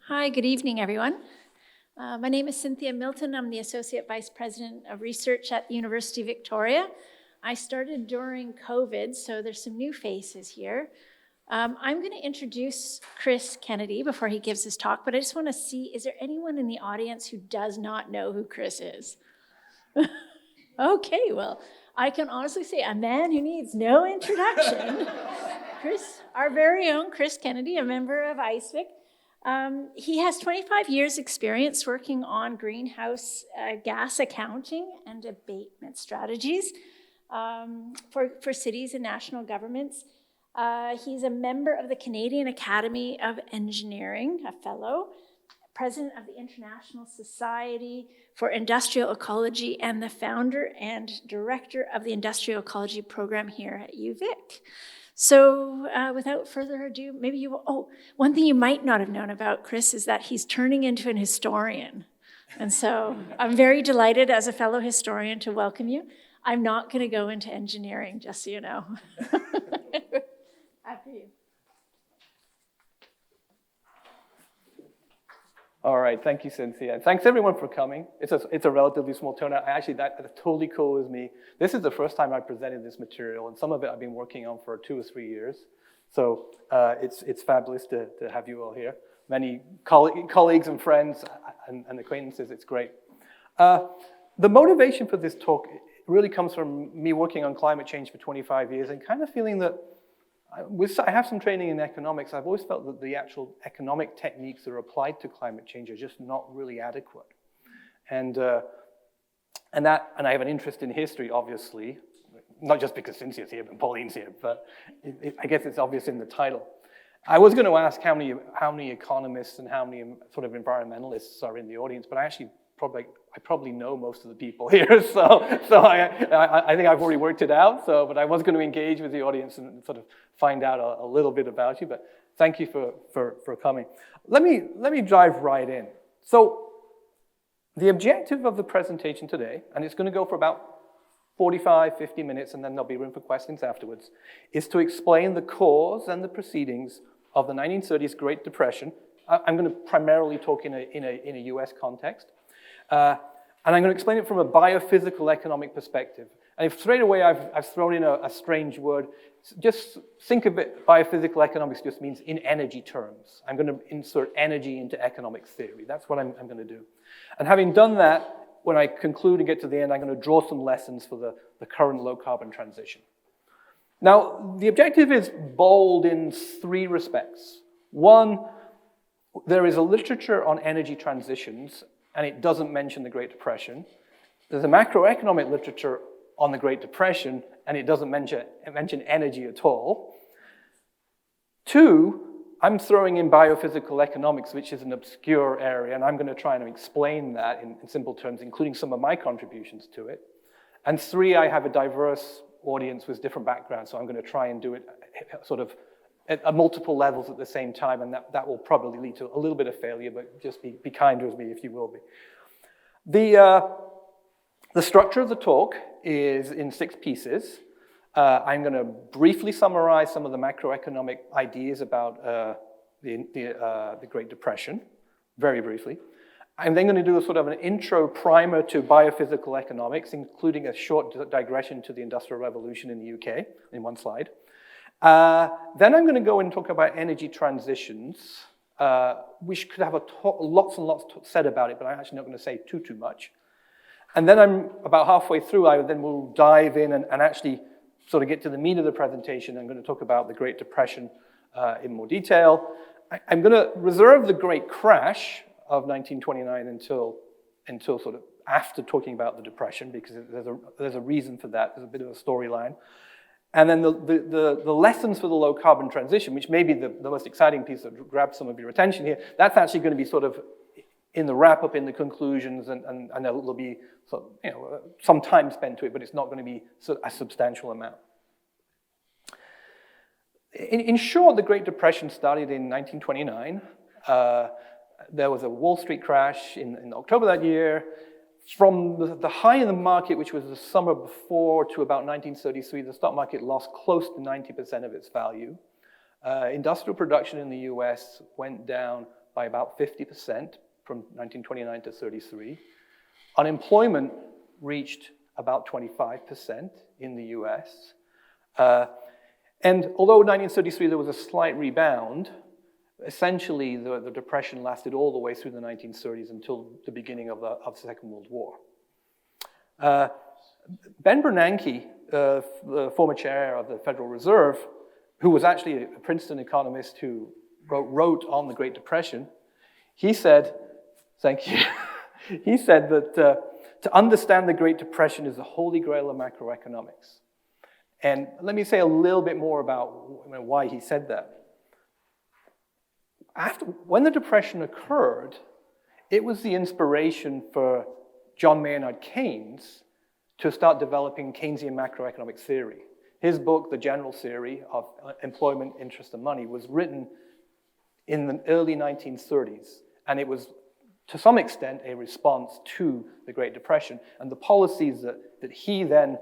Hi, good evening, everyone. My name is Cynthia Milton. I'm the Associate Vice President of Research at the University of Victoria. I started during COVID, so there's some new faces here. I'm going to introduce Chris Kennedy before he gives his talk, but I just want to see, is there anyone in the audience who does not know who Chris is? Okay, well, I can honestly say a man who needs no introduction. Chris, our very own Chris Kennedy, a member of ICVIC. He has 25 years experience working on greenhouse gas accounting and abatement strategies for cities and national governments. He's a member of the Canadian Academy of Engineering, a fellow, president of the International Society for Industrial Ecology, and the founder and director of the Industrial Ecology program here at UVic. So without further ado, maybe you will, one thing you might not have known about Chris is that he's turning into an historian. And so I'm very delighted as a fellow historian to welcome you. I'm not going to go into engineering, just so you know. After you. All right, thank you, Cynthia. Thanks everyone for coming. It's a relatively small turnout. Actually, that's totally cool with me. This is the first time I presented this material, and some of it I've been working on for 2 or 3 years. So it's fabulous to have you all here. Many colleagues and friends and acquaintances, it's great. The motivation for this talk really comes from me working on climate change for 25 years and kind of feeling that I have some training in economics. I've always felt that the actual economic techniques that are applied to climate change are just not really adequate. And I have an interest in history, obviously, not just because Cynthia's here, but Pauline's here, but I guess it's obvious in the title. I was going to ask how many economists and how many sort of environmentalists are in the audience, but I probably know most of the people here, so I think I've already worked it out. But I was going to engage with the audience and sort of find out a little bit about you. But thank you for coming. Let me dive right in. So the objective of the presentation today, and it's going to go for about 45, 50 minutes, and then there'll be room for questions afterwards, is to explain the cause and the proceedings of the 1930s Great Depression. I'm going to primarily talk in a US context. And I'm going to explain it from a biophysical economic perspective. And if straight away I've thrown in a strange word, just think of it, biophysical economics just means in energy terms. I'm going to insert energy into economic theory. That's what I'm going to do. And having done that, when I conclude and get to the end, I'm going to draw some lessons for the current low-carbon transition. Now, the objective is bold in 3 respects. One, there is a literature on energy transitions, and it doesn't mention the Great Depression. There's a macroeconomic literature on the Great Depression, and it doesn't mention energy at all. 2, I'm throwing in biophysical economics, which is an obscure area, and I'm going to try and explain that in simple terms, including some of my contributions to it. And 3, I have a diverse audience with different backgrounds, so I'm going to try and do it sort of at multiple levels at the same time, and that will probably lead to a little bit of failure, but just be kind with me if you will be. The structure of the talk is in 6 pieces. I'm going to briefly summarize some of the macroeconomic ideas about the Great Depression, very briefly. I'm then going to do a sort of an intro primer to biophysical economics, including a short digression to the Industrial Revolution in the UK in 1 slide. Then I'm going to go and talk about energy transitions. We could have lots and lots said about it, but I'm actually not going to say too much. And then I'm about halfway through, I then will dive in and actually sort of get to the meat of the presentation. I'm going to talk about the Great Depression in more detail. I'm going to reserve the Great Crash of 1929 until sort of after talking about the Depression, because there's a reason for that. There's a bit of a storyline. And then the lessons for the low-carbon transition, which may be the most exciting piece that grabs some of your attention here, that's actually going to be sort of in the wrap-up, in the conclusions, and there'll be some time spent to it, but it's not going to be a substantial amount. In short, the Great Depression started in 1929. There was a Wall Street crash in October that year. From the high in the market, which was the summer before, to about 1933, the stock market lost close to 90% of its value. Industrial production in the US went down by about 50% from 1929 to 33. Unemployment reached about 25% in the US. And although in 1933 there was a slight rebound, essentially the Depression lasted all the way through the 1930s until the beginning of the Second World War. Ben Bernanke, the former chair of the Federal Reserve, who was actually a Princeton economist who wrote on the Great Depression, he said, thank you, he said that to understand the Great Depression is the holy grail of macroeconomics. And let me say a little bit more about why he said that. When the Depression occurred, it was the inspiration for John Maynard Keynes to start developing Keynesian macroeconomic theory. His book, The General Theory of Employment, Interest, and Money, was written in the early 1930s, and it was, to some extent, a response to the Great Depression, and the policies that he then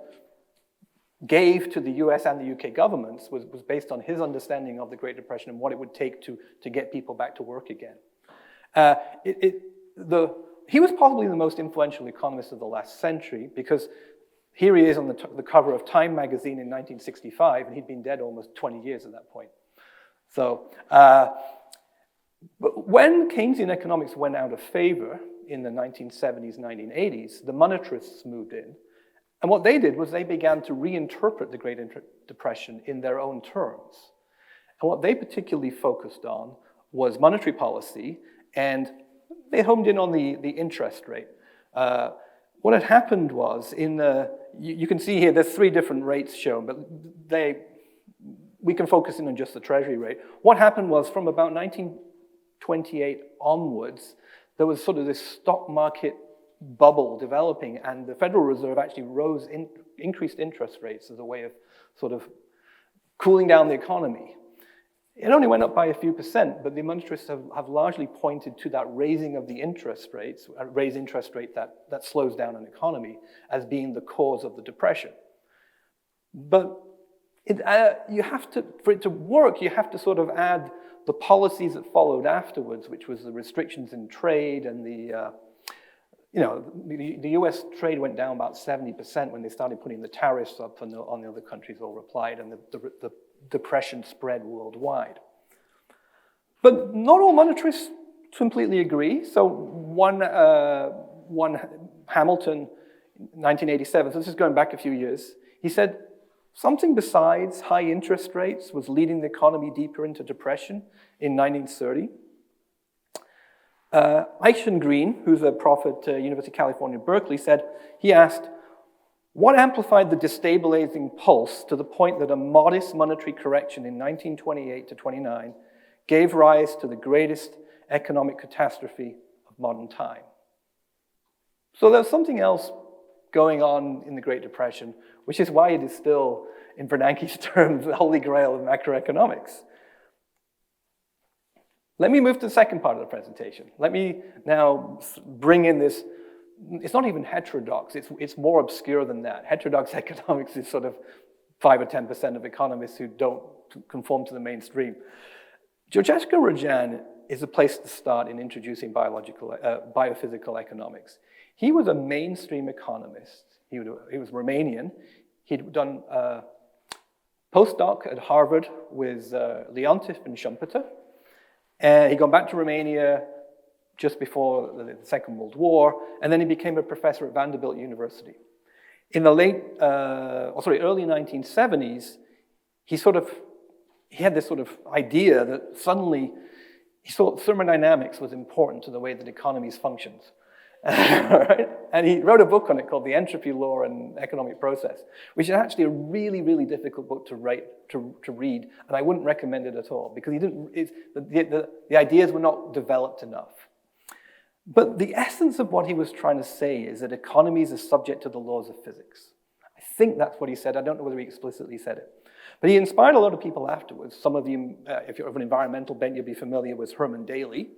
gave to the US and the UK governments was based on his understanding of the Great Depression and what it would take to get people back to work again. He was probably the most influential economist of the last century, because here he is on the cover of Time magazine in 1965, and he'd been dead almost 20 years at that point. So, but when Keynesian economics went out of favor in the 1970s, 1980s, the monetarists moved in, and what they did was they began to reinterpret the Great Depression in their own terms. And what they particularly focused on was monetary policy, and they homed in on the interest rate. What had happened was, you can see here, there's 3 different rates shown, but we can focus in on just the Treasury rate. What happened was, from about 1928 onwards, there was sort of this stock market bubble developing, and the Federal Reserve actually increased interest rates as a way of sort of cooling down the economy. It only went up by a few percent, but the monetarists have largely pointed to that raising of the interest rates, raise interest rate that slows down an economy, as being the cause of the Depression. But for it to work, you have to sort of add the policies that followed afterwards, which was the restrictions in trade and the US trade went down about 70% when they started putting the tariffs up, and on the other countries all replied, and the Depression spread worldwide. But not all monetarists completely agree. So one Hamilton, 1987, so this is going back a few years, he said, something besides high interest rates was leading the economy deeper into depression in 1930. Aishan Green, who's a prof at University of California, Berkeley, said, he asked, what amplified the destabilizing pulse to the point that a modest monetary correction in 1928 to 29 gave rise to the greatest economic catastrophe of modern time? So there's something else going on in the Great Depression, which is why it is still, in Bernanke's terms, the holy grail of macroeconomics. Let me move to the second part of the presentation. Let me now bring in this. It's not even heterodox, it's more obscure than that. Heterodox economics is sort of 5 or 10% of economists who don't conform to the mainstream. Georgescu Rajan is a place to start in introducing biophysical economics. He was a mainstream economist. He was Romanian. He'd done a postdoc at Harvard with Leontief and Schumpeter. And he'd gone back to Romania just before the Second World War, and then he became a professor at Vanderbilt University. In the early 1970s, he had this sort of idea that suddenly he thought thermodynamics was important to the way that economies functions. Right? And he wrote a book on it called The Entropy Law and Economic Process, which is actually a really, really difficult book to read, and I wouldn't recommend it at all, because the ideas were not developed enough. But the essence of what he was trying to say is that economies are subject to the laws of physics. I think that's what he said. I don't know whether he explicitly said it. But he inspired a lot of people afterwards. Some of you, if you're of an environmental bent, you'll be familiar with Herman Daly.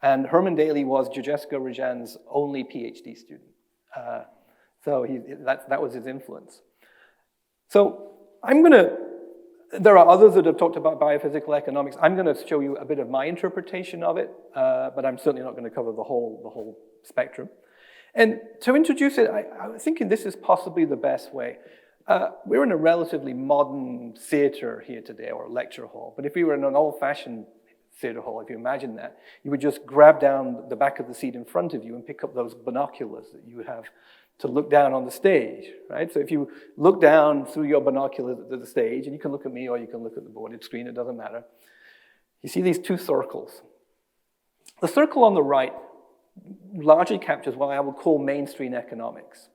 And Herman Daly was Georgescu Rajan's only PhD student. So that was his influence. So I'm going to There are others that have talked about biophysical economics. I'm going to show you a bit of my interpretation of it, but I'm certainly not going to cover the whole spectrum. And to introduce it, I was thinking this is possibly the best way. We're in a relatively modern theater here today, or lecture hall, but if we were in an old-fashioned theater hall, if you imagine that, you would just grab down the back of the seat in front of you and pick up those binoculars that you have to look down on the stage, right? So if you look down through your binoculars at the stage, and you can look at me or you can look at the boarded screen, it doesn't matter, you see these two circles. The circle on the right largely captures what I would call mainstream economics.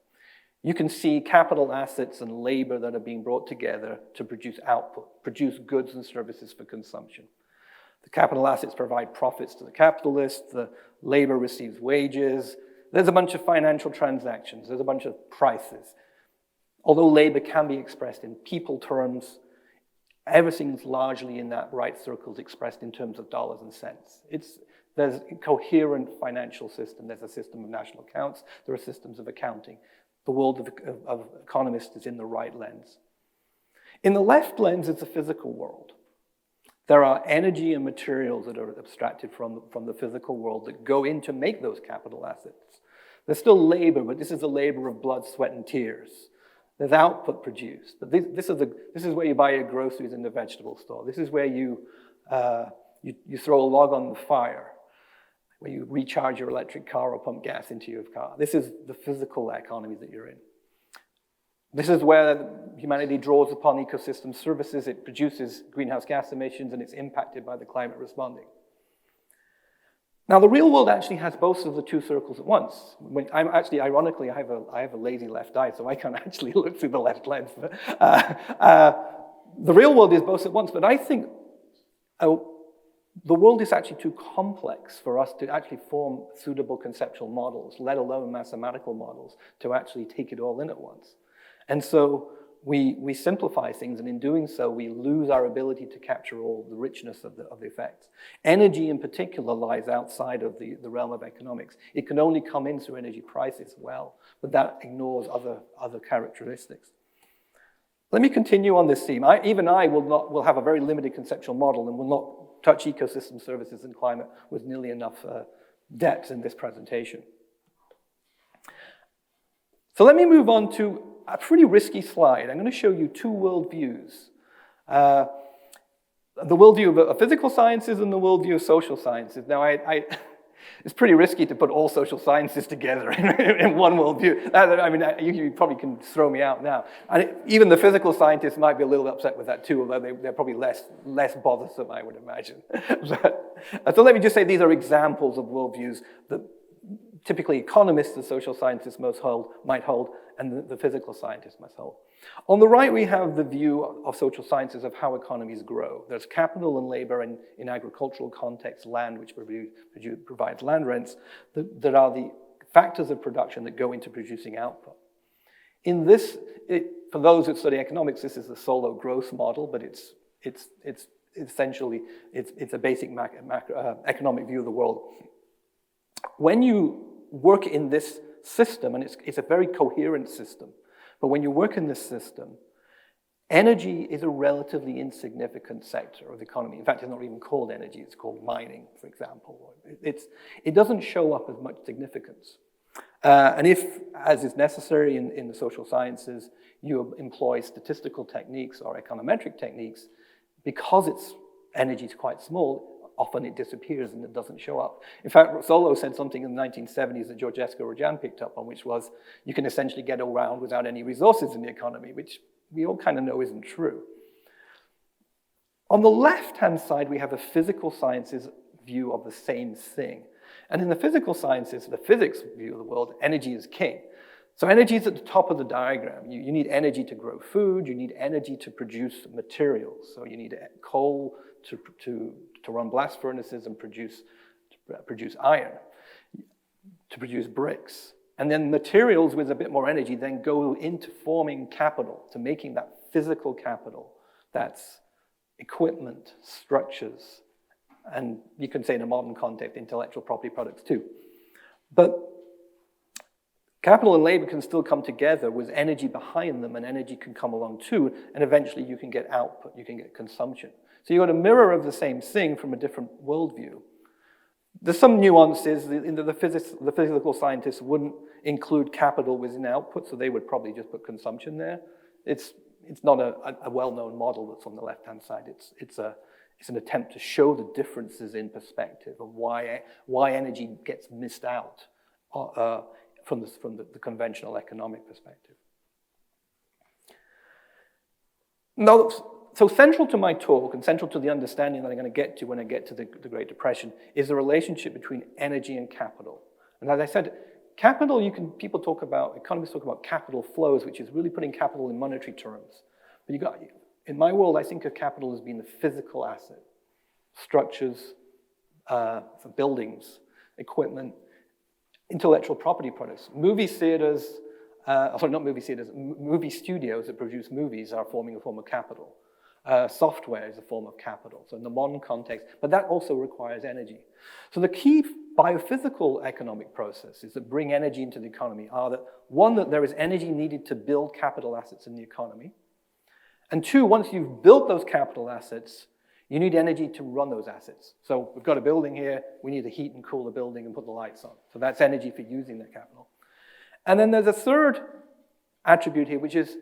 You can see capital assets and labor that are being brought together to produce output, produce goods and services for consumption. The capital assets provide profits to the capitalist, the labor receives wages, there's a bunch of financial transactions, there's a bunch of prices. Although labor can be expressed in people terms, everything's largely in that right circle is expressed in terms of dollars and cents. There's a coherent financial system. There's a system of national accounts. There are systems of accounting. The world of economists is in the right lens. In the left lens is the physical world. There are energy and materials that are abstracted from the physical world that go in to make those capital assets. There's still labor, but this is a labor of blood, sweat, and tears. There's output produced. But this is where you buy your groceries in the vegetable store. This is where you throw a log on the fire, where you recharge your electric car or pump gas into your car. This is the physical economy that you're in. This is where humanity draws upon ecosystem services. It produces greenhouse gas emissions, and it's impacted by the climate responding. Now, the real world actually has both of the two circles at once. Ironically, I have a lazy left eye, so I can't actually look through the left lens. The real world is both at once, but I think the world is actually too complex for us to actually form suitable conceptual models, let alone mathematical models, to actually take it all in at once. And so we simplify things, and in doing so, we lose our ability to capture all the richness of the effects. Energy, in particular, lies outside of the realm of economics. It can only come in through energy prices, but that ignores other characteristics. Let me continue on this theme. Even I will have a very limited conceptual model and will not touch ecosystem services and climate with nearly enough depth in this presentation. So let me move on to a pretty risky slide. I'm going to show you two worldviews. The worldview of physical sciences and the worldview of social sciences. Now, it's pretty risky to put all social sciences together in one worldview. You probably can throw me out now. And even the physical scientists might be a little upset with that too, although they're probably less bothersome, I would imagine. So let me just say these are examples of worldviews that typically economists and social scientists might hold, and the physical scientists must hold. On the right, we have the view of social sciences of how economies grow. There's capital and labor in agricultural context, land, which provides land rents, that are the factors of production that go into producing output. In this, for those who study economics, this is the solo growth model, but it's essentially a basic economic view of the world. When you work in this system, and it's a very coherent system, but when you work in this system, energy is a relatively insignificant sector of the economy. In fact, it's not even called energy, it's called mining, for example. It doesn't show up as much significance. And if, as is necessary in the social sciences, you employ statistical techniques or econometric techniques, because energy is quite small, often it disappears and it doesn't show up. In fact, Solow said something in the 1970s that George Escarajan picked up on, which was, you can essentially get around without any resources in the economy, which we all kind of know isn't true. On the left-hand side, we have a physical sciences view of the same thing. And in the physical sciences, the physics view of the world, energy is king. So energy is at the top of the diagram. You need energy to grow food, you need energy to produce materials. So you need coal to run blast furnaces and produce iron, to produce bricks. And then materials with a bit more energy then go into forming capital, to making that physical capital. That's equipment, structures, and you can say in a modern context, intellectual property products too. But Capital and labor can still come together with energy behind them, and energy can come along too, and eventually you can get output, you can get consumption. So you've got a mirror of the same thing from a different worldview. There's some nuances. The physical scientists wouldn't include capital within output, so they would probably just put consumption there. It's not a well-known model that's on the left-hand side. It's an attempt to show the differences in perspective of why energy gets missed out from the conventional economic perspective. Now, so central to my talk and central to the understanding that I'm going to get to when I get to the Great Depression is the relationship between energy and capital. And as I said, capital, economists talk about capital flows, which is really putting capital in monetary terms. But in my world, I think of capital as being the physical asset, structures, buildings, equipment, intellectual property products. Movie studios that produce movies are forming a form of capital. Software is a form of capital, so in the modern context, but that also requires energy. So the key biophysical economic processes that bring energy into the economy are that, one, that there is energy needed to build capital assets in the economy, and two, once you've built those capital assets, you need energy to run those assets. So we've got a building here, we need to heat and cool the building and put the lights on. So that's energy for using that capital. And then there's a third attribute here, which is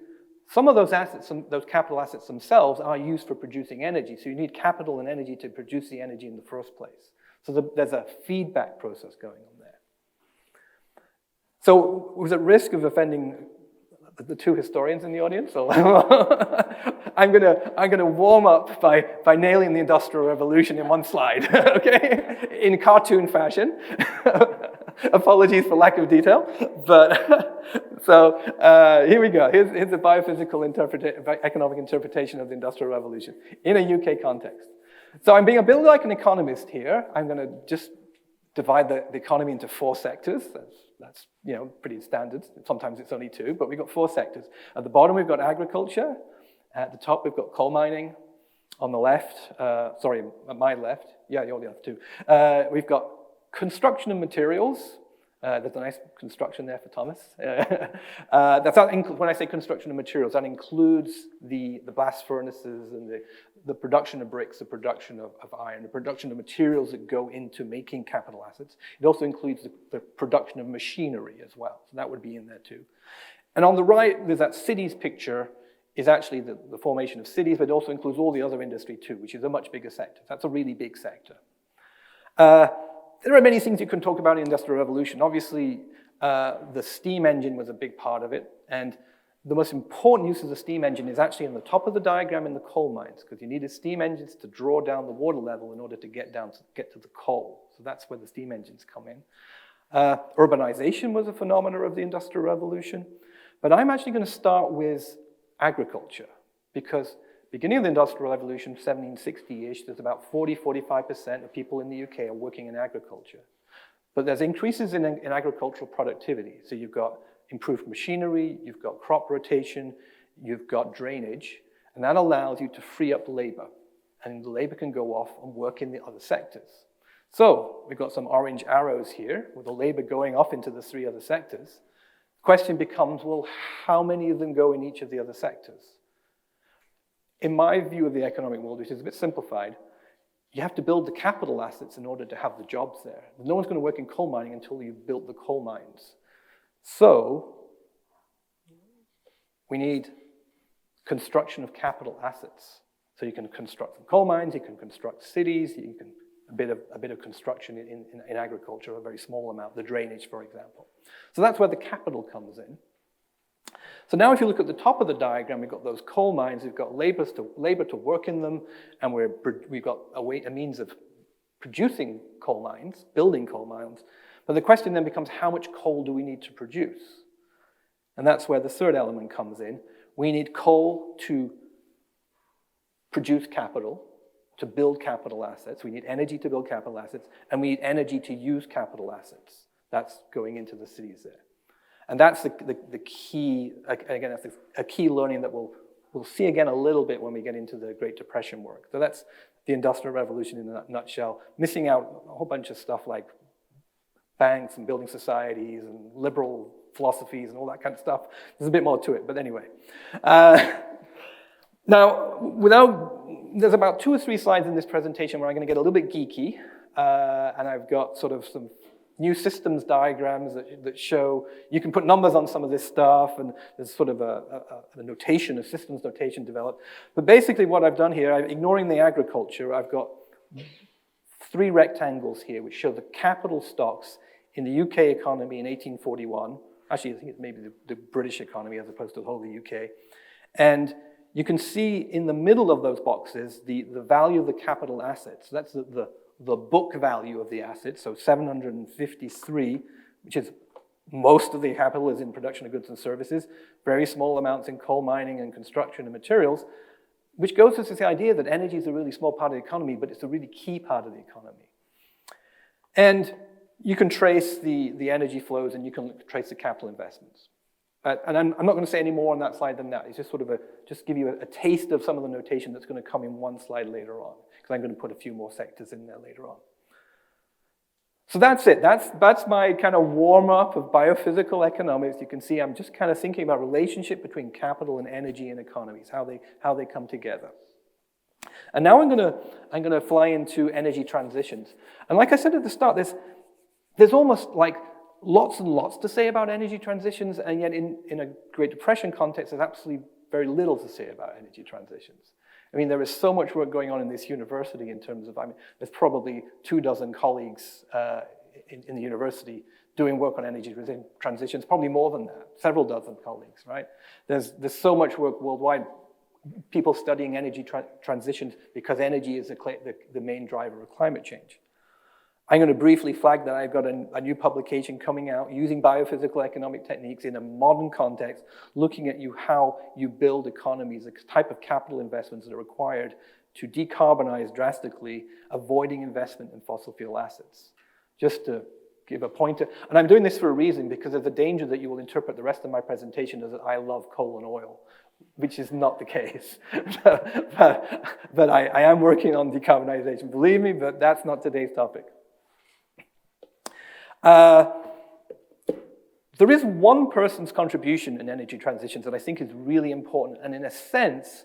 some of those assets, those capital assets themselves are used for producing energy. So you need capital and energy to produce the energy in the first place. So there's a feedback process going on there. So was at risk of offending the two historians in the audience? So I'm gonna warm up by nailing the Industrial Revolution in one slide, okay? In cartoon fashion. Apologies for lack of detail, but so here we go. Here's the biophysical economic interpretation of the Industrial Revolution in a UK context. So I'm being a bit like an economist here. I'm going to just divide the economy into four sectors. That's pretty standard. Sometimes it's only two, but we've got four sectors. At the bottom, we've got agriculture. At the top, we've got coal mining. On the left, at my left, yeah, you're the other two. We've got construction and materials. There's a nice construction there for Thomas. When I say construction and materials, that includes the blast furnaces and the production of bricks, the production of iron, the production of materials that go into making capital assets. It also includes the production of machinery as well. So that would be in there too. And on the right, there's that cities picture is actually the formation of cities, but it also includes all the other industry too, which is a much bigger sector. That's a really big sector. There are many things you can talk about in the Industrial Revolution. Obviously, the steam engine was a big part of it, and the most important use of the steam engine is actually on the top of the diagram in the coal mines, because you needed steam engines to draw down the water level in order to get to the coal. So that's where the steam engines come in. Urbanization was a phenomenon of the Industrial Revolution, but I'm actually going to start with agriculture, because beginning of the Industrial Revolution, 1760-ish, there's about 40-45% of people in the UK are working in agriculture. But there's increases in agricultural productivity. So you've got improved machinery, you've got crop rotation, you've got drainage, and that allows you to free up labor. And the labor can go off and work in the other sectors. So we've got some orange arrows here with the labor going off into the three other sectors. The question becomes, well, how many of them go in each of the other sectors? In my view of the economic world, which is a bit simplified, you have to build the capital assets in order to have the jobs there. No one's going to work in coal mining until you've built the coal mines. So we need construction of capital assets. So you can construct some coal mines, you can construct cities, you can a bit of construction in agriculture, a very small amount, the drainage, for example. So that's where the capital comes in. So now if you look at the top of the diagram, we've got those coal mines, we've got labor to work in them, and we've got a means of producing coal mines, building coal mines. But the question then becomes, how much coal do we need to produce? And that's where the third element comes in. We need coal to produce capital, to build capital assets. We need energy to build capital assets, and we need energy to use capital assets. That's going into the cities there. And that's the key, again, that's a key learning that we'll see again a little bit when we get into the Great Depression work. So that's the Industrial Revolution in a nutshell, missing out a whole bunch of stuff like banks and building societies and liberal philosophies and all that kind of stuff. There's a bit more to it, but anyway. Now, there's about 2 or 3 slides in this presentation where I'm going to get a little bit geeky, and I've got sort of some new systems diagrams that show you can put numbers on some of this stuff, and there's sort of a notation, a systems notation developed. But basically what I've done here, ignoring the agriculture, I've got 3 rectangles here which show the capital stocks in the UK economy in 1841. Actually, I think it's maybe the British economy as opposed to the whole of the UK. And you can see in the middle of those boxes the value of the capital assets. So that's the book value of the assets, so 753, which is most of the capital is in production of goods and services, very small amounts in coal mining and construction and materials, which goes to the idea that energy is a really small part of the economy, but it's a really key part of the economy. And you can trace the energy flows and you can trace the capital investments. And I'm not going to say any more on that slide than that. It's just sort of just give you a taste of some of the notation that's going to come in one slide later on, because I'm going to put a few more sectors in there later on. So that's it. That's my kind of warm-up of biophysical economics. You can see I'm just kind of thinking about relationship between capital and energy and economies, how they come together. And now I'm going to fly into energy transitions. And like I said at the start, there's almost like lots and lots to say about energy transitions, and yet in a Great Depression context, there's absolutely very little to say about energy transitions. I mean, there is so much work going on in this university in terms of, there's probably 24 colleagues in the university doing work on energy transitions, probably more than that, several dozen colleagues, right? There's so much work worldwide, people studying energy transitions because energy is the main driver of climate change. I'm going to briefly flag that I've got a new publication coming out using biophysical economic techniques in a modern context, looking at how you build economies, the type of capital investments that are required to decarbonize drastically, avoiding investment in fossil fuel assets. Just to give a pointer. And I'm doing this for a reason, because there's a danger that you will interpret the rest of my presentation as that I love coal and oil, which is not the case. but I am working on decarbonization, believe me, but that's not today's topic. There is one person's contribution in energy transitions that I think is really important, and in a sense,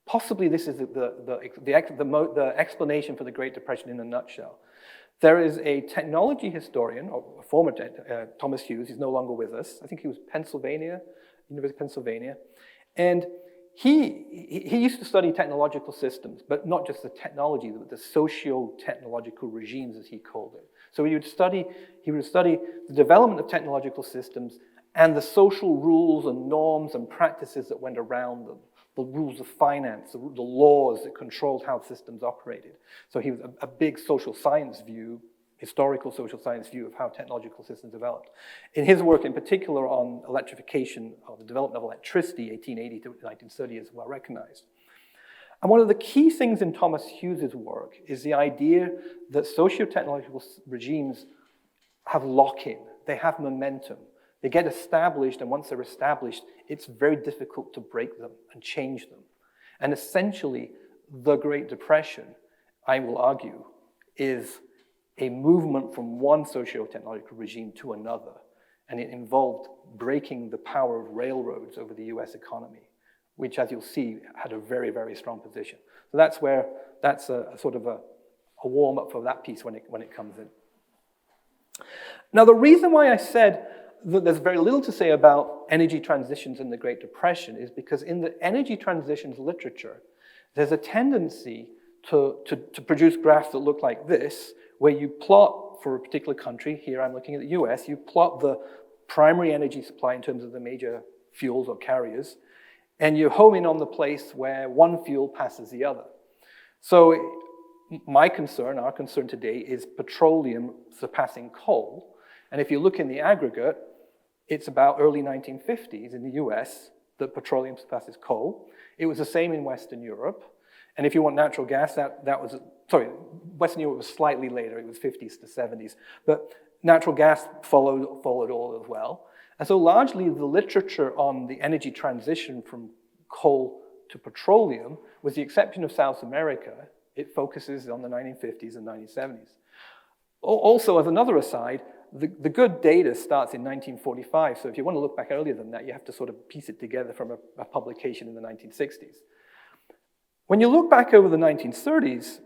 possibly this is the explanation for the Great Depression in a nutshell. There is a technology historian, or a former Thomas Hughes, he's no longer with us. I think he was University of Pennsylvania, and he used to study technological systems, but not just the technology, but the socio-technological regimes, as he called it. So he would study the development of technological systems and the social rules and norms and practices that went around them, the rules of finance, the laws that controlled how systems operated. So he was a big social science view, historical social science view of how technological systems developed. In his work in particular on electrification, or the development of electricity, 1880 to 1930 is well recognized. And one of the key things in Thomas Hughes's work is the idea that socio-technological regimes have lock-in, they have momentum. They get established, and once they're established, it's very difficult to break them and change them. And essentially, the Great Depression, I will argue, is a movement from one socio-technological regime to another. And it involved breaking the power of railroads over the US economy, which, as you'll see, had a very, very strong position. So that's a sort of a warm-up for that piece when it comes in. Now, the reason why I said that there's very little to say about energy transitions in the Great Depression is because in the energy transitions literature, there's a tendency to produce graphs that look like this, where you plot for a particular country, here I'm looking at the US, you plot the primary energy supply in terms of the major fuels or carriers, and you home in on the place where one fuel passes the other. So our concern today is petroleum surpassing coal. And if you look in the aggregate, it's about early 1950s in the US that petroleum surpasses coal. It was the same in Western Europe. And if you want natural gas, Western Europe was slightly later, it was 50s to 70s. But natural gas followed all as well. And so largely the literature on the energy transition from coal to petroleum, with the exception of South America, it focuses on the 1950s and 1970s. Also, as another aside, the good data starts in 1945, so if you want to look back earlier than that, you have to sort of piece it together from a publication in the 1960s. When you look back over the 1930s,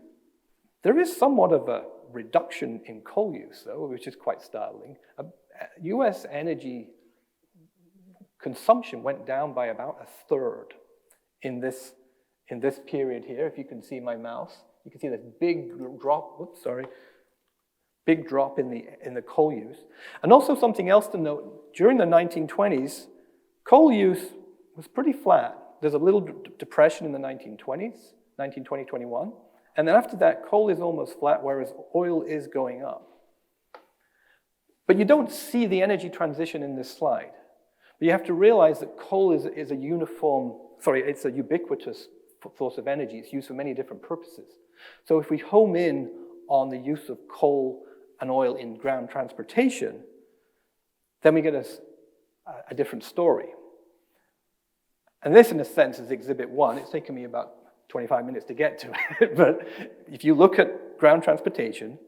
there is somewhat of a reduction in coal use, though, which is quite startling. US energy consumption went down by about a third in this period here. If you can see my mouse, you can see this big drop, big drop in the coal use. And also something else to note, during the 1920s, coal use was pretty flat. There's a little depression in the 1920s, 1920, 21. And then after that, coal is almost flat, whereas oil is going up. But you don't see the energy transition in this slide. But you have to realize that coal is a it's a ubiquitous source of energy. It's used for many different purposes. So if we home in on the use of coal and oil in ground transportation, then we get a different story. And this, in a sense, is Exhibit 1. It's taken me about 25 minutes to get to it. But if you look at ground transportation,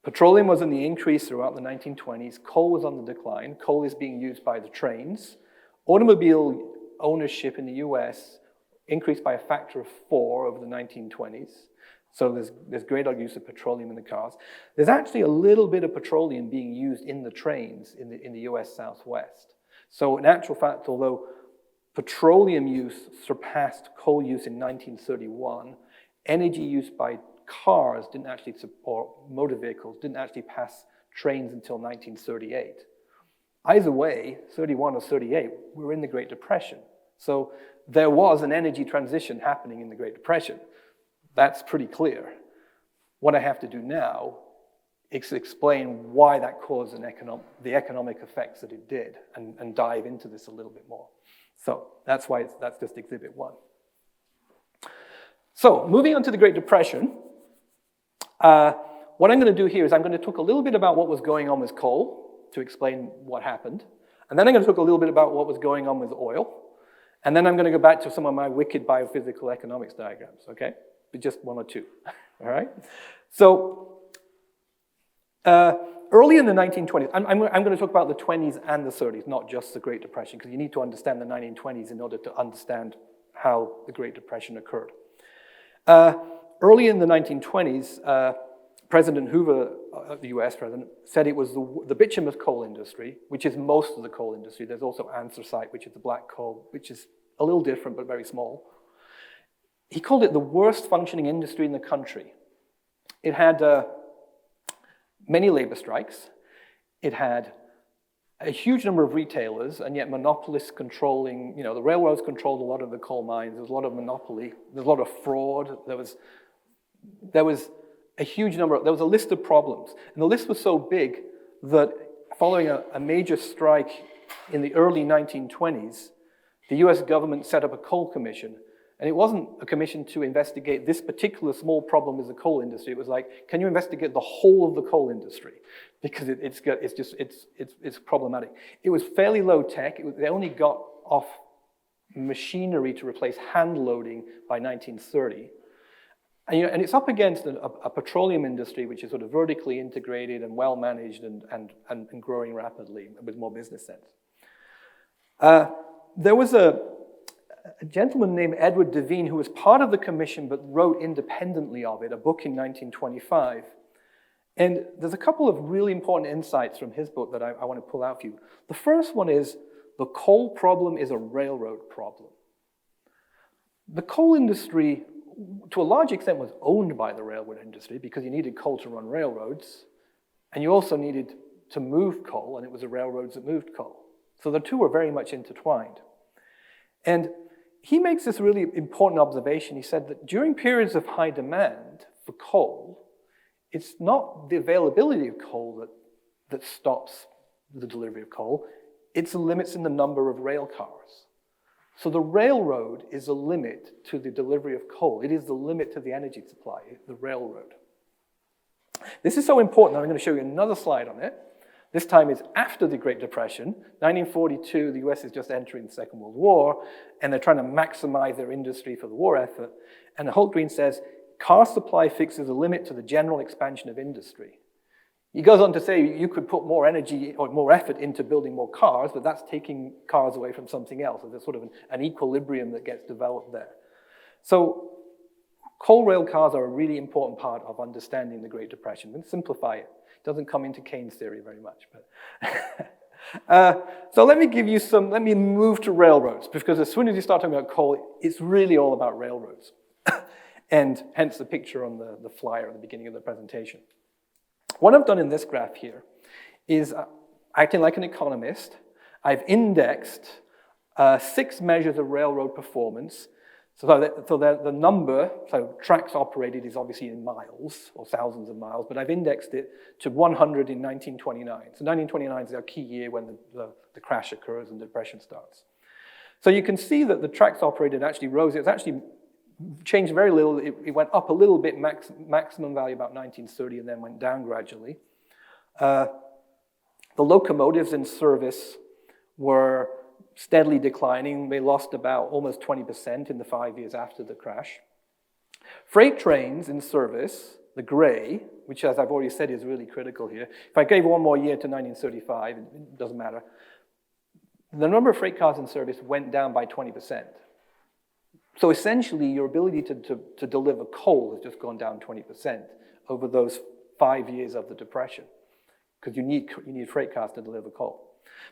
petroleum was in the increase throughout the 1920s. Coal was on the decline. Coal is being used by the trains. Automobile ownership in the US increased by a factor of 4 over the 1920s. So there's greater use of petroleum in the cars. There's actually a little bit of petroleum being used in the trains in the US Southwest. So in actual fact, although petroleum use surpassed coal use in 1931, energy used by cars didn't actually support motor vehicles, didn't actually pass trains until 1938. Either way, 31 or 38, we were in the Great Depression. So there was an energy transition happening in the Great Depression. That's pretty clear. What I have to do now is explain why that caused the economic effects that it did and dive into this a little bit more. So that's why that's just Exhibit 1. So moving on to the Great Depression, what I'm going to do here is I'm going to talk a little bit about what was going on with coal to explain what happened. And then I'm going to talk a little bit about what was going on with oil. And then I'm going to go back to some of my wicked biophysical economics diagrams, okay? But just one or two, all right? So early in the 1920s, I'm going to talk about the 20s and the 30s, not just the Great Depression, because you need to understand the 1920s in order to understand how the Great Depression occurred. Early in the 1920s, President Hoover, the US president, said it was the bituminous coal industry, which is most of the coal industry. There's also anthracite, which is the black coal, which is a little different but very small. He called it the worst functioning industry in the country. It had many labor strikes. It had a huge number of retailers, and yet monopolists controlling, the railroads controlled a lot of the coal mines. There was a lot of monopoly. There was a lot of fraud. There was a huge number. There was a list of problems. And the list was so big that following a major strike in the early 1920s, the US government set up a coal commission. And it wasn't a commission to investigate this particular small problem with the coal industry. It was like, can you investigate the whole of the coal industry? Because it's problematic. It was fairly low tech. They only got off machinery to replace hand loading by 1930. And it's up against a petroleum industry which is sort of vertically integrated and well managed and growing rapidly with more business sense. There was a gentleman named Edward Devine who was part of the commission but wrote independently of it, a book in 1925. And there's a couple of really important insights from his book that I want to pull out for you. The first one is the coal problem is a railroad problem. The coal industry, to a large extent, was owned by the railroad industry because you needed coal to run railroads, and you also needed to move coal, and it was the railroads that moved coal. So the two were very much intertwined. And he makes this really important observation. He said that during periods of high demand for coal, it's not the availability of coal that stops the delivery of coal, it's the limits in the number of rail cars. So the railroad is a limit to the delivery of coal. It is the limit to the energy supply, the railroad. This is so important, I'm going to show you another slide on it. This time is after the Great Depression. 1942, the US is just entering the Second World War, and they're trying to maximize their industry for the war effort. And Holt Green says, car supply fixes a limit to the general expansion of industry. He goes on to say you could put more energy or more effort into building more cars, but that's taking cars away from something else. So there's sort of an equilibrium that gets developed there. So coal rail cars are a really important part of understanding the Great Depression. And simplify it. It doesn't come into Keynes' theory very much. But so let me move to railroads, because as soon as you start talking about coal, it's really all about railroads. And hence the picture on the flyer at the beginning of the presentation. What I've done in this graph here is, acting like an economist, I've indexed 6 measures of railroad performance. So the number, so tracks operated is obviously in miles, or thousands of miles, but I've indexed it to 100 in 1929. So 1929 is our key year when the crash occurs and the depression starts. So you can see that the tracks operated actually rose. It's actually changed very little. It went up a little bit, maximum value about 1930, and then went down gradually. The locomotives in service were steadily declining. They lost about almost 20% in the 5 years after the crash. Freight trains in service, the gray, which as I've already said is really critical here. If I gave one more year to 1935, it doesn't matter. The number of freight cars in service went down by 20%. So essentially, your ability to deliver coal has just gone down 20% over those 5 years of the Depression, because you need freight cars to deliver coal.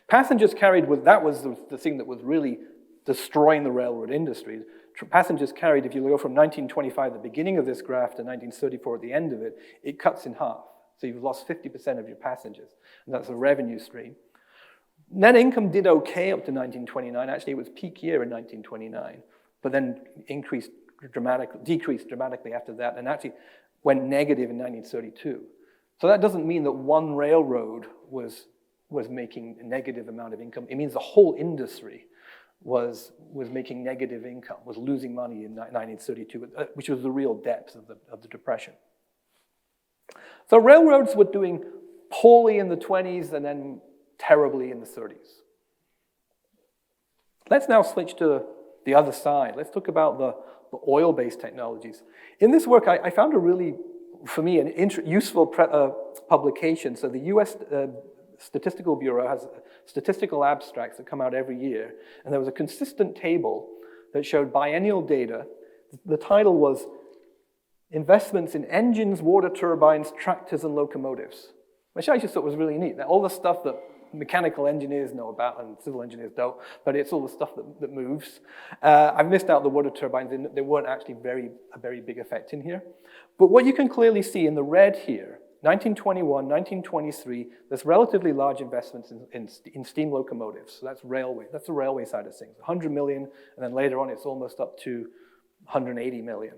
Passengers carried, that was the thing that was really destroying the railroad industry. Passengers carried, if you go from 1925, the beginning of this graph, to 1934 at the end of it, it cuts in half. So you've lost 50% of your passengers, and that's a revenue stream. Net income did okay up to 1929. Actually, it was peak year in 1929, but then decreased dramatically after that, and actually went negative in 1932. So that doesn't mean that one railroad was making a negative amount of income. It means the whole industry was making negative income, was losing money in 1932, which was the real depth of the Depression. So railroads were doing poorly in the 20s and then terribly in the 30s. Let's now switch to the other side. Let's talk about the oil-based technologies. In this work, I found a really, for me, an useful publication. So the US Statistical Bureau has statistical abstracts that come out every year, and there was a consistent table that showed biennial data. The title was Investments in Engines, Water Turbines, Tractors, and Locomotives, which I just thought was really neat. All the stuff that mechanical engineers know about and civil engineers don't, but it's all the stuff that moves. I've missed out the water turbines. They weren't actually a very big effect in here. But what you can clearly see in the red here, 1921, 1923, there's relatively large investments in steam locomotives. So that's railway. That's the railway side of things. 100 million, and then later on it's almost up to 180 million.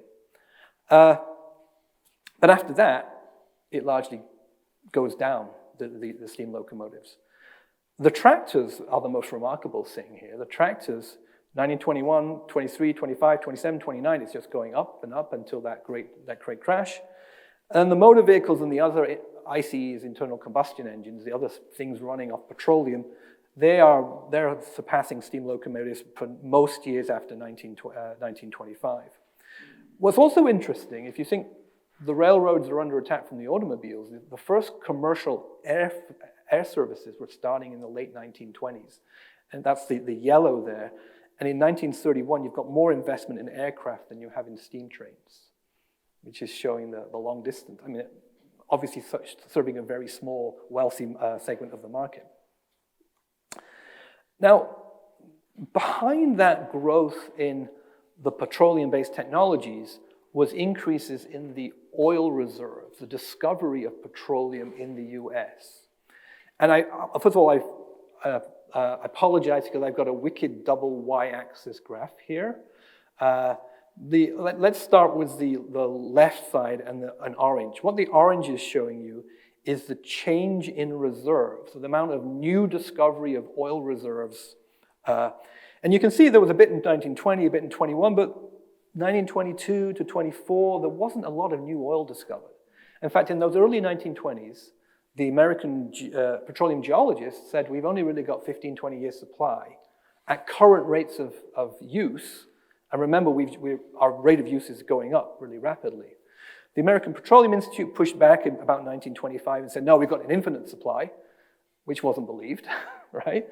But after that, it largely goes down, the steam locomotives. The tractors are the most remarkable thing here. The tractors, 1921, 23, 25, 27, 29, it's just going up and up until that great crash. And the motor vehicles and the other ICEs, internal combustion engines, the other things running off petroleum, they're surpassing steam locomotives for most years after 1925. What's also interesting, if you think the railroads are under attack from the automobiles, the first commercial air services were starting in the late 1920s. And that's the yellow there. And in 1931, you've got more investment in aircraft than you have in steam trains, which is showing the long distance. I mean, obviously serving a very small, wealthy segment of the market. Now, behind that growth in the petroleum-based technologies was increases in the oil reserves, the discovery of petroleum in the US. And first of all, I apologize because I've got a wicked double y-axis graph here. Let's start with the left side and an orange. What the orange is showing you is the change in reserves, so the amount of new discovery of oil reserves. And you can see there was a bit in 1920, a bit in 21, but 1922 to 24, there wasn't a lot of new oil discovered. In fact, in those early 1920s, the American petroleum geologists said we've only really got 15, 20 years supply at current rates of use. And remember, our rate of use is going up really rapidly. The American Petroleum Institute pushed back in about 1925 and said, no, we've got an infinite supply, which wasn't believed, right?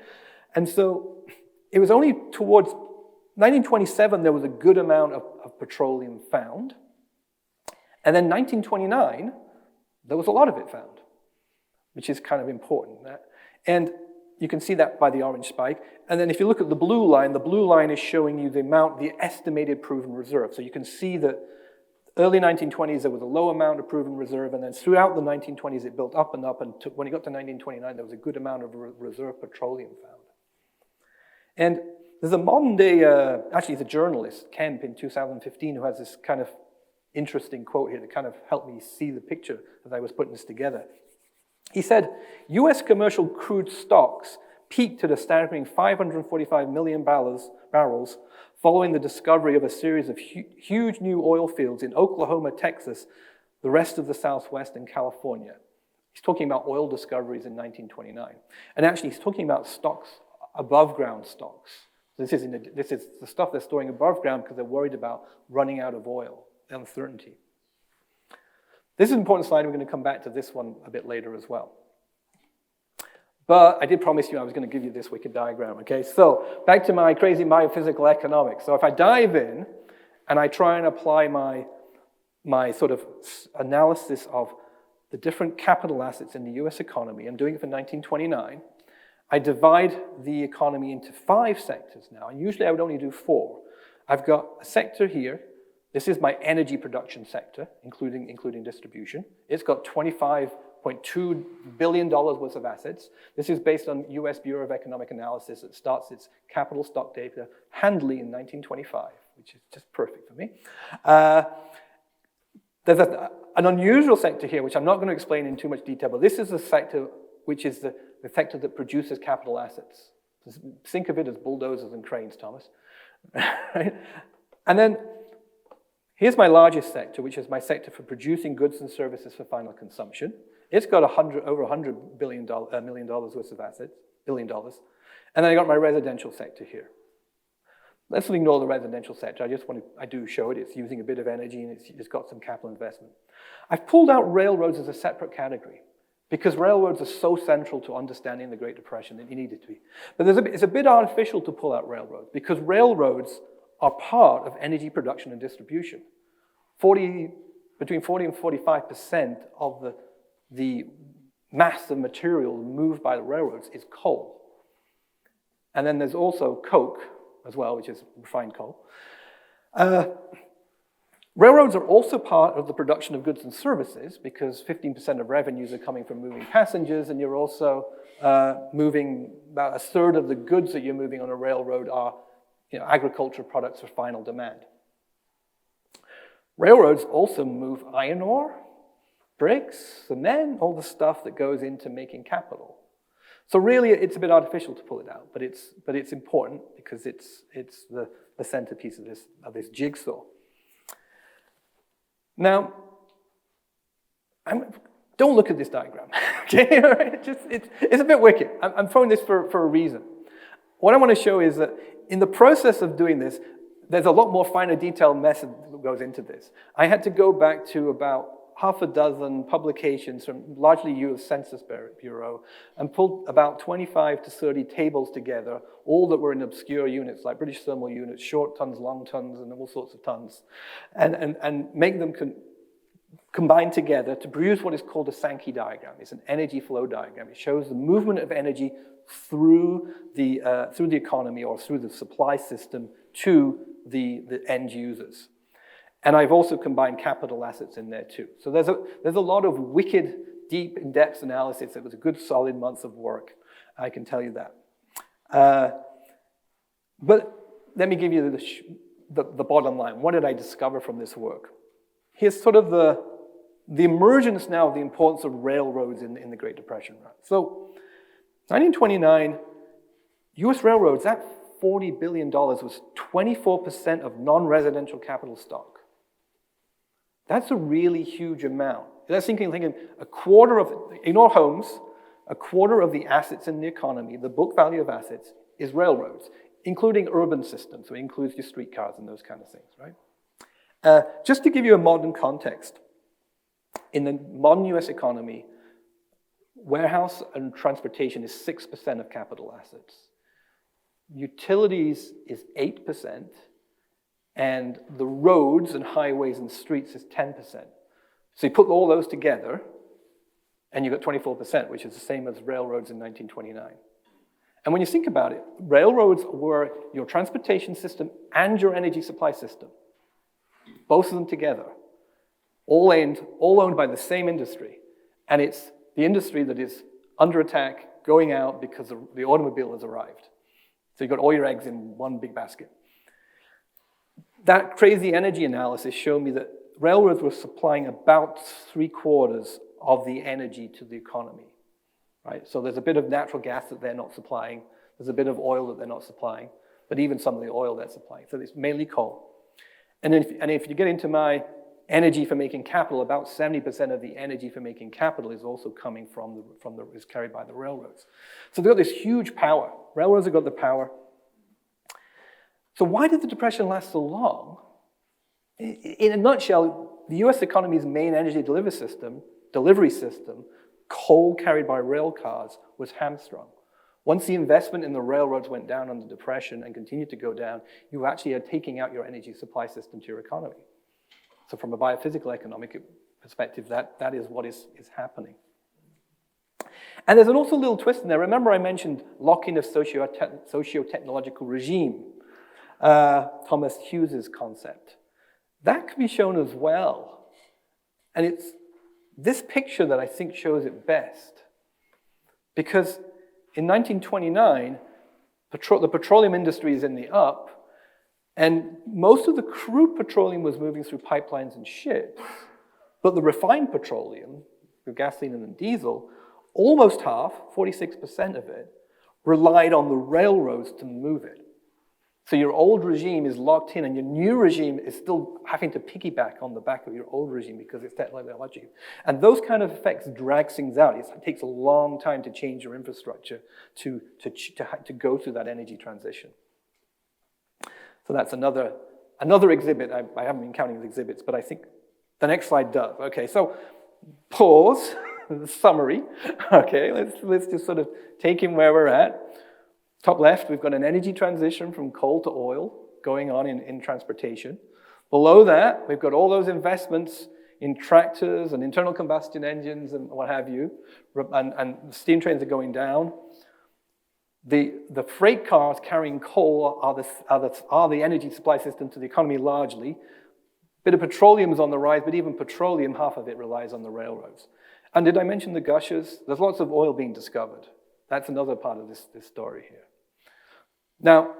And so it was only towards 1927 there was a good amount of petroleum found. And then 1929, there was a lot of it found, which is kind of important. And you can see that by the orange spike. And then if you look at the blue line is showing you the estimated proven reserve. So you can see that early 1920s, there was a low amount of proven reserve, and then throughout the 1920s, it built up and up, and when it got to 1929, there was a good amount of reserve petroleum found. And there's a modern day, actually it's a journalist, Kemp, in 2015, who has this kind of interesting quote here that kind of helped me see the picture as I was putting this together. He said, US commercial crude stocks peaked at a staggering 545 million barrels following the discovery of a series of huge new oil fields in Oklahoma, Texas, the rest of the Southwest, and California. He's talking about oil discoveries in 1929. And actually, he's talking about stocks, above ground stocks. This is the stuff they're storing above ground because they're worried about running out of oil, uncertainty. This is an important slide. We're going to come back to this one a bit later as well. But I did promise you I was going to give you this wicked diagram, okay? So back to my crazy biophysical economics. So if I dive in and I try and apply my sort of analysis of the different capital assets in the US economy, I'm doing it for 1929, I divide the economy into 5 sectors now, and usually I would only do 4. I've got a sector here. This is my energy production sector, including distribution. It's got $25.2 billion worth of assets. This is based on US Bureau of Economic Analysis. It starts its capital stock data handily in 1925, which is just perfect for me. There's an unusual sector here, which I'm not going to explain in too much detail, but this is a sector which is the sector that produces capital assets. Think of it as bulldozers and cranes, Thomas. Right? And then here's my largest sector, which is my sector for producing goods and services for final consumption. It's got over $100 million worth of assets, $1 billion. And then I got my residential sector here. Let's ignore the residential sector. I do show it. It's using a bit of energy and it's got some capital investment. I've pulled out railroads as a separate category because railroads are so central to understanding the Great Depression that you need it to be. But it's a bit artificial to pull out railroads because railroads are part of energy production and distribution. Between 40 and 45% of the mass of material moved by the railroads is coal. And then there's also coke as well, which is refined coal. Railroads are also part of the production of goods and services because 15% of revenues are coming from moving passengers, and you're also moving about a third of the goods that you're moving on a railroad are agricultural products for final demand. Railroads also move iron ore, bricks, cement, all the stuff that goes into making capital. So really, it's a bit artificial to pull it out, but it's important because it's the centerpiece of this jigsaw. Now, don't look at this diagram. Okay, it's a bit wicked. I'm throwing this for a reason. What I want to show is that in the process of doing this, there's a lot more finer detailed method that goes into this. I had to go back to about half a dozen publications from largely US Census Bureau and pulled about 25 to 30 tables together, all that were in obscure units like British thermal units, short tons, long tons, and all sorts of tons, and make them combine together to produce what is called a Sankey diagram. It's an energy flow diagram. It shows the movement of energy through the economy or through the supply system to the end users. And I've also combined capital assets in there too. So there's a lot of wicked, deep, in-depth analysis. It was a good, solid month of work. I can tell you that. But let me give you the bottom line. What did I discover from this work? Here's sort of the emergence now of the importance of railroads in the Great Depression. So 1929, US railroads, that $40 billion was 24% of non-residential capital stock. That's a really huge amount. That's thinking a quarter of, ignore homes, a quarter of the assets in the economy, the book value of assets, is railroads, including urban systems. So it includes your streetcars and those kind of things, right? Just to give you a modern context, In the modern US economy, warehouse and transportation is 6% of capital assets. Utilities is 8%, and the roads and highways and streets is 10%. So you put all those together, and you've got 24%, which is the same as railroads in 1929. And when you think about it, railroads were your transportation system and your energy supply system, both of them together, all owned by the same industry. And it's the industry that is under attack, going out because the automobile has arrived. So you've got all your eggs in one big basket. That crazy energy analysis showed me that railroads were supplying about 3/4 of the energy to the economy, right? So there's a bit of natural gas that they're not supplying. There's a bit of oil that they're not supplying, but even some of the oil they're supplying. So it's mainly coal. And if you get into my energy for making capital, about 70% of the energy for making capital is also coming is carried by the railroads. So they've got this huge power. Railroads have got the power. So why did the Depression last so long? In a nutshell, the US economy's main energy delivery system, coal carried by rail cars, was hamstrung. Once the investment in the railroads went down under the Depression and continued to go down, you actually are taking out your energy supply system to your economy. So from a biophysical economic perspective, that is what is happening. And there's an also little twist in there. Remember I mentioned lock-in of socio-technological regime, Thomas Hughes's concept. That can be shown as well. And it's this picture that I think shows it best. Because in 1929, the petroleum industry is in the up, and most of the crude petroleum was moving through pipelines and ships, but the refined petroleum, the gasoline and diesel, almost half, 46% of it, relied on the railroads to move it. So your old regime is locked in, and your new regime is still having to piggyback on the back of your old regime because it's technological. And those kind of effects drag things out. It takes a long time to change your infrastructure to go through that energy transition. So that's another exhibit. I haven't been counting the exhibits, but I think the next slide does. Okay, so pause, summary. Okay, let's just sort of take in where we're at. Top left, we've got an energy transition from coal to oil going on in transportation. Below that, we've got all those investments in tractors and internal combustion engines and what have you, and steam trains are going down. The freight cars carrying coal are the energy supply system to the economy largely. A bit of petroleum is on the rise, but even petroleum, half of it relies on the railroads. And did I mention the gushers? There's lots of oil being discovered. That's another part of this story here. Now,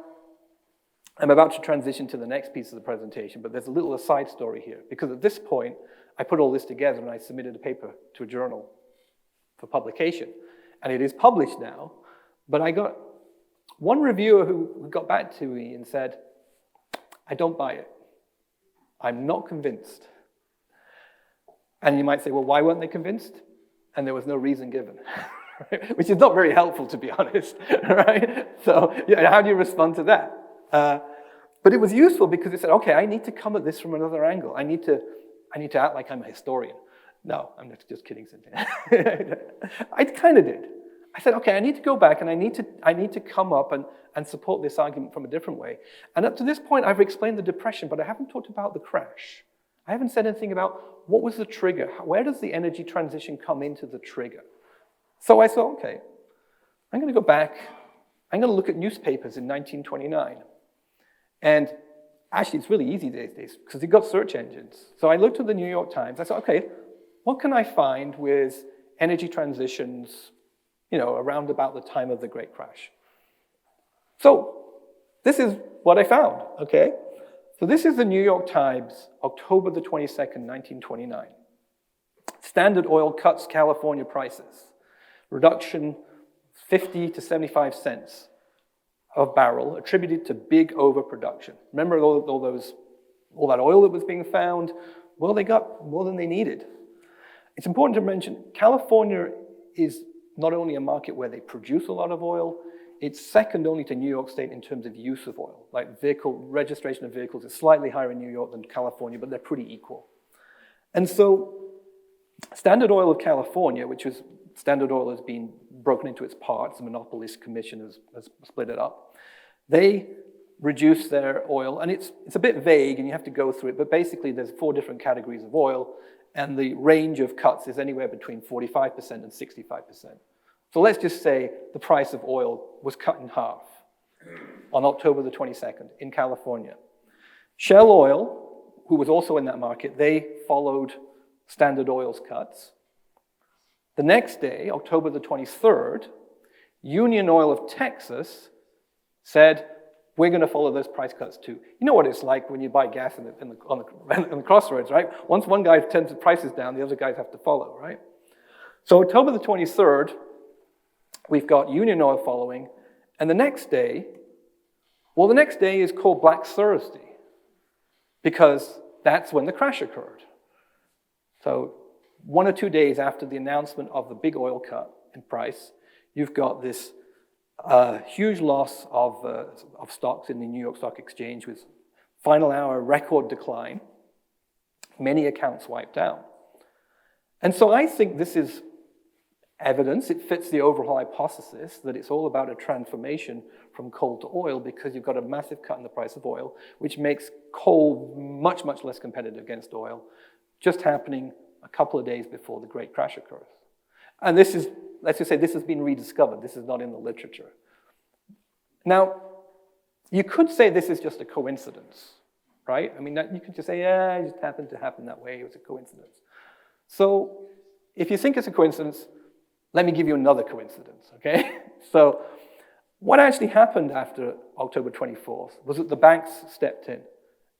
I'm about to transition to the next piece of the presentation, but there's a little aside story here, because at this point, I put all this together and I submitted a paper to a journal for publication. And it is published now, but I got one reviewer who got back to me and said, I don't buy it. I'm not convinced. And you might say, well, why weren't they convinced? And there was no reason given. Right? Which is not very helpful, to be honest, right? So yeah, how do you respond to that? But it was useful because it said, okay, I need to come at this from another angle. I need to act like I'm a historian. No, I'm just kidding, Cynthia. I kind of did. I said, okay, I need to go back and I need to come up and support this argument from a different way. And up to this point, I've explained the Depression, but I haven't talked about the crash. I haven't said anything about what was the trigger. Where does the energy transition come into the trigger? So I thought, okay, I'm going to go back. I'm going to look at newspapers in 1929. And actually, it's really easy these days because you've got search engines. So I looked at the New York Times. I thought, okay, what can I find with energy transitions, around about the time of the Great Crash? So this is what I found, okay? So this is the New York Times, October the 22nd, 1929. Standard Oil cuts California prices. Reduction 50 to 75 cents of barrel attributed to big overproduction. Remember all that oil that was being found? Well, they got more than they needed. It's important to mention, California is not only a market where they produce a lot of oil, it's second only to New York State in terms of use of oil. Like registration of vehicles is slightly higher in New York than California, but they're pretty equal. And so Standard Oil of California, which is Standard Oil has been broken into its parts, the Monopolist Commission has split it up. They reduce their oil, and it's a bit vague and you have to go through it, but basically there's 4 different categories of oil, and the range of cuts is anywhere between 45% and 65%. So let's just say the price of oil was cut in half on October the 22nd in California. Shell Oil, who was also in that market, they followed Standard Oil's cuts. The next day, October the 23rd, Union Oil of Texas said, we're going to follow those price cuts too. You know what it's like when you buy gas in the crossroads, right? Once one guy turns the prices down, the other guys have to follow, right? So October the 23rd, we've got Union Oil following, and the next day is called Black Thursday, because that's when the crash occurred. So 1 or 2 days after the announcement of the big oil cut in price, you've got this huge loss of stocks in the New York Stock Exchange with final hour record decline, many accounts wiped out. And so I think this is evidence, it fits the overall hypothesis that it's all about a transformation from coal to oil, because you've got a massive cut in the price of oil, which makes coal much, much less competitive against oil, just happening a couple of days before the great crash occurs. And this is, let's just say, this has been rediscovered. This is not in the literature. Now, you could say this is just a coincidence, right? I mean, you could just say, yeah, it just happened to happen that way. It was a coincidence. So if you think it's a coincidence, let me give you another coincidence, okay? So what actually happened after October 24th was that the banks stepped in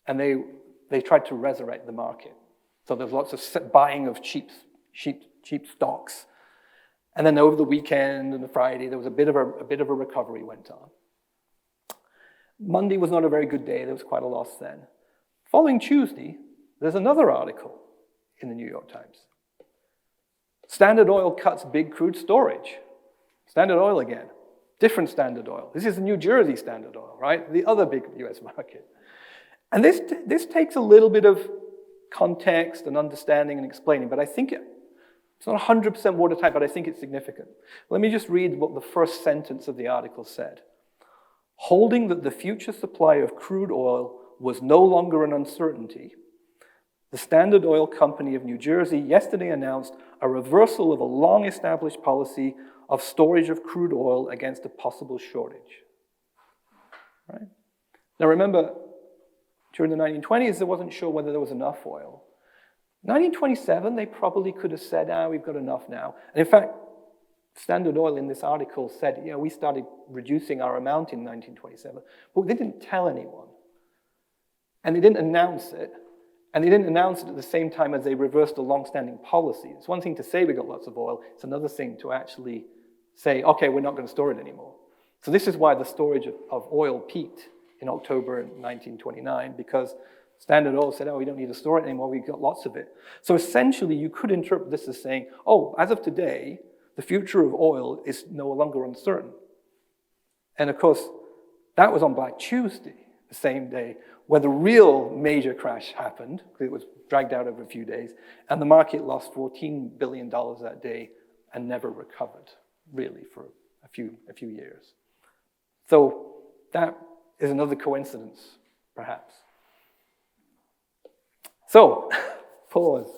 and they tried to resurrect the market. So there's lots of buying of cheap stocks. And then over the weekend and the Friday, there was a bit of a recovery went on. Monday was not a very good day. There was quite a loss then. Following Tuesday, there's another article in the New York Times. Standard Oil cuts big crude storage. Standard Oil again. Different Standard Oil. This is the New Jersey Standard Oil, right? The other big US market. And this takes a little bit of context and understanding and explaining, but I think it's not 100% watertight, but I think it's significant. Let me just read what the first sentence of the article said. Holding that the future supply of crude oil was no longer an uncertainty, the Standard Oil Company of New Jersey yesterday announced a reversal of a long-established policy of storage of crude oil against a possible shortage. Right? Now remember, during the 1920s, they wasn't sure whether there was enough oil. 1927, they probably could have said, we've got enough now. And in fact, Standard Oil in this article said, we started reducing our amount in 1927, but they didn't tell anyone. And they didn't announce it. And they didn't announce it at the same time as they reversed a long-standing policy. It's one thing to say we got lots of oil. It's another thing to actually say, okay, we're not going to store it anymore. So this is why the storage of oil peaked in October 1929, because Standard Oil said, we don't need to store it anymore, we've got lots of it. So essentially, you could interpret this as saying, as of today, the future of oil is no longer uncertain. And of course, that was on Black Tuesday, the same day, where the real major crash happened, because it was dragged out over a few days, and the market lost $14 billion that day and never recovered, really, for a few years. So that is another coincidence, perhaps. So, pause.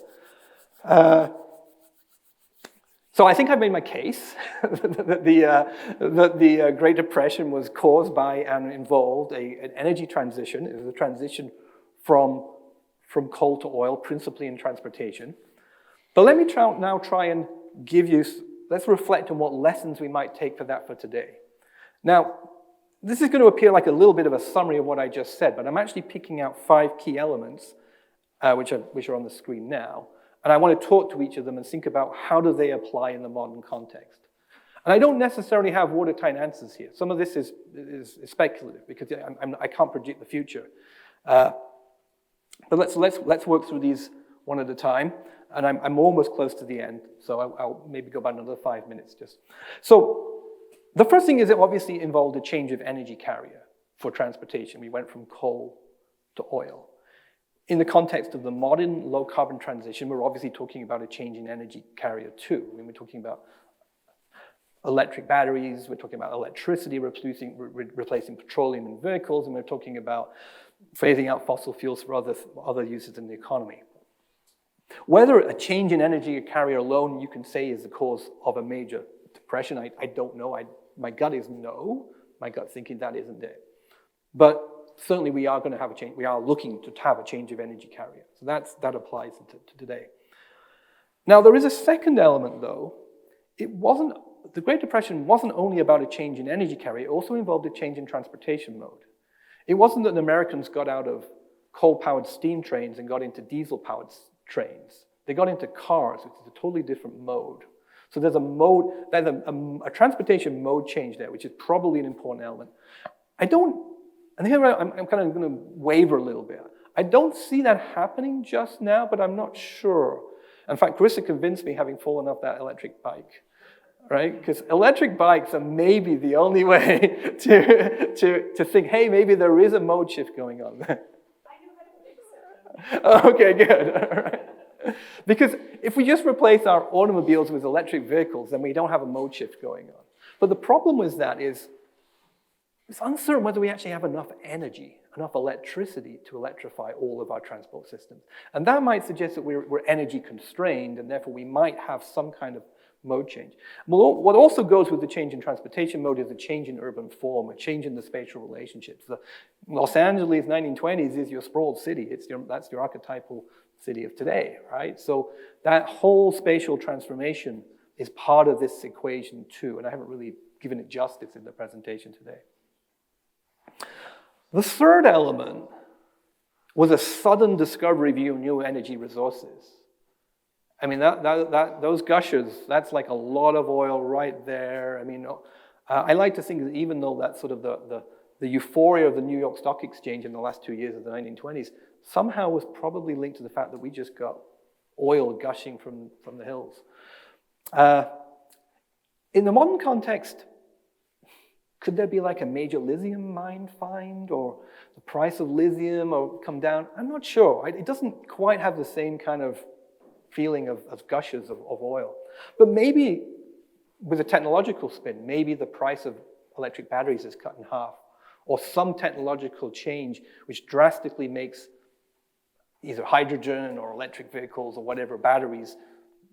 So I think I've made my case that the Great Depression was caused by and involved an energy transition. It was a transition from coal to oil, principally in transportation. But let me now try and give you, let's reflect on what lessons we might take for that for today. Now, this is going to appear like a little bit of a summary of what I just said, but I'm actually picking out 5 key elements, which are on the screen now. And I want to talk to each of them and think about how do they apply in the modern context. And I don't necessarily have watertight answers here. Some of this is speculative because I can't predict the future. But let's work through these one at a time. And I'm almost close to the end, so I'll maybe go about another 5 minutes just. So the first thing is it obviously involved a change of energy carrier for transportation. We went from coal to oil. in the context of the modern low-carbon transition, we're obviously talking about a change in energy carrier too. I mean, we're talking about electric batteries, we're talking about electricity replacing petroleum in vehicles, and we're talking about phasing out fossil fuels for other uses in the economy. Whether a change in energy carrier alone you can say is the cause of a major depression, I don't know. My gut is no. My gut thinking that isn't it. But certainly we are going to have a change. We are looking to have a change of energy carrier. So that applies to today. Now there is a second element though. The Great Depression wasn't only about a change in energy carrier, it also involved a change in transportation mode. It wasn't that the Americans got out of coal-powered steam trains and got into diesel-powered trains. They got into cars, which is a totally different mode. So there's a transportation mode change there, which is probably an important element. And here I'm kind of going to waver a little bit. I don't see that happening just now, but I'm not sure. In fact, Chris convinced me, having fallen off that electric bike, right? Because electric bikes are maybe the only way to think, hey, maybe there is a mode shift going on there. Okay, good. All right. Because if we just replace our automobiles with electric vehicles, then we don't have a mode shift going on. But the problem with that is it's uncertain whether we actually have enough energy, enough electricity to electrify all of our transport systems. And that might suggest that we're energy constrained, and therefore we might have some kind of mode change. Well, what also goes with the change in transportation mode is a change in urban form, a change in the spatial relationships. The Los Angeles 1920s is your sprawled city. That's your archetypal city of today, right? So that whole spatial transformation is part of this equation too, and I haven't really given it justice in the presentation today. The third element was a sudden discovery of new energy resources. I mean, those gushers, that's like a lot of oil right there. I mean, I like to think that even though that's sort of the euphoria of the New York Stock Exchange in the last 2 years of the 1920s, somehow was probably linked to the fact that we just got oil gushing from the hills. In the modern context, could there be like a major lithium mine find, or the price of lithium or come down? I'm not sure. It doesn't quite have the same kind of feeling of gushers of oil. But maybe with a technological spin, maybe the price of electric batteries is cut in half, or some technological change which drastically makes either hydrogen or electric vehicles or whatever, batteries,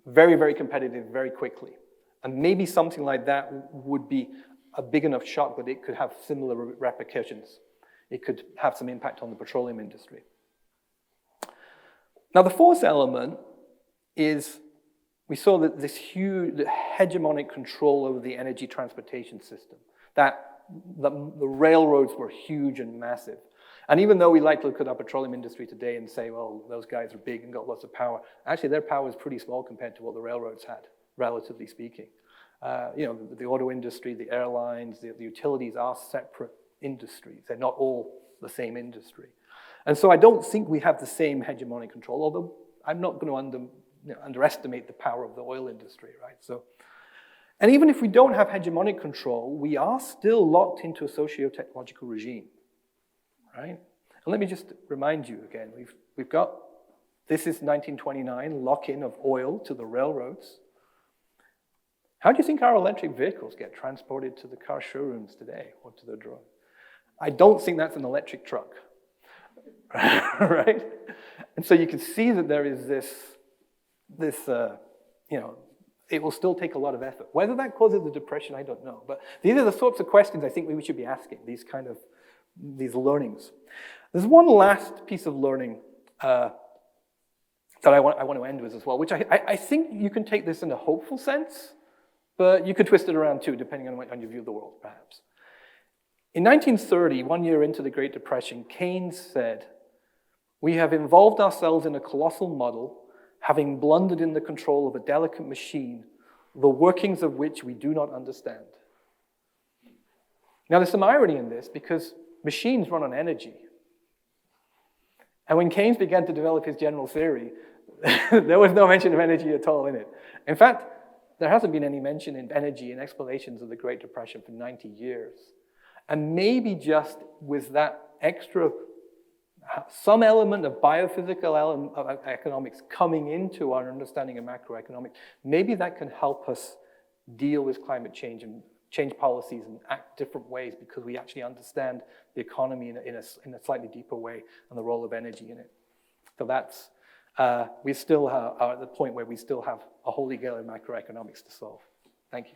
very, very competitive very quickly. And maybe something like that would be a big enough shock that it could have similar repercussions. It could have some impact on the petroleum industry. Now, the fourth element is we saw that this huge hegemonic control over the energy transportation system, that the railroads were huge and massive. And even though we like to look at our petroleum industry today and say, well, those guys are big and got lots of power, actually their power is pretty small compared to what the railroads had, relatively speaking. The auto industry, the airlines, the utilities are separate industries. They're not all the same industry. And so I don't think we have the same hegemonic control, although I'm not going to underestimate the power of the oil industry, right? And even if we don't have hegemonic control, we are still locked into a socio-technological regime, right? And let me just remind you again, we've got, this is 1929, lock-in of oil to the railroads. How do you think our electric vehicles get transported to the car showrooms today or to the drone? I don't think that's an electric truck, right? And so you can see that there is this, it will still take a lot of effort. Whether that causes the depression, I don't know. But these are the sorts of questions I think we should be asking, these learnings. There's one last piece of learning that I want to end with as well, which I think you can take this in a hopeful sense, but you could twist it around too, depending on your view of the world, perhaps. In 1930, 1 year into the Great Depression, Keynes said, "We have involved ourselves in a colossal muddle, having blundered in the control of a delicate machine, the workings of which we do not understand." Now, there's some irony in this, because machines run on energy. And when Keynes began to develop his general theory, there was no mention of energy at all in it. In fact, there hasn't been any mention in energy in explanations of the Great Depression for 90 years. And maybe just with that extra some element of biophysical economics coming into our understanding of macroeconomics, maybe that can help us deal with climate change and change policies and act different ways because we actually understand the economy in a slightly deeper way and the role of energy in it. So that's, we still are at the point where we still have a holy grail in macroeconomics to solve. Thank you.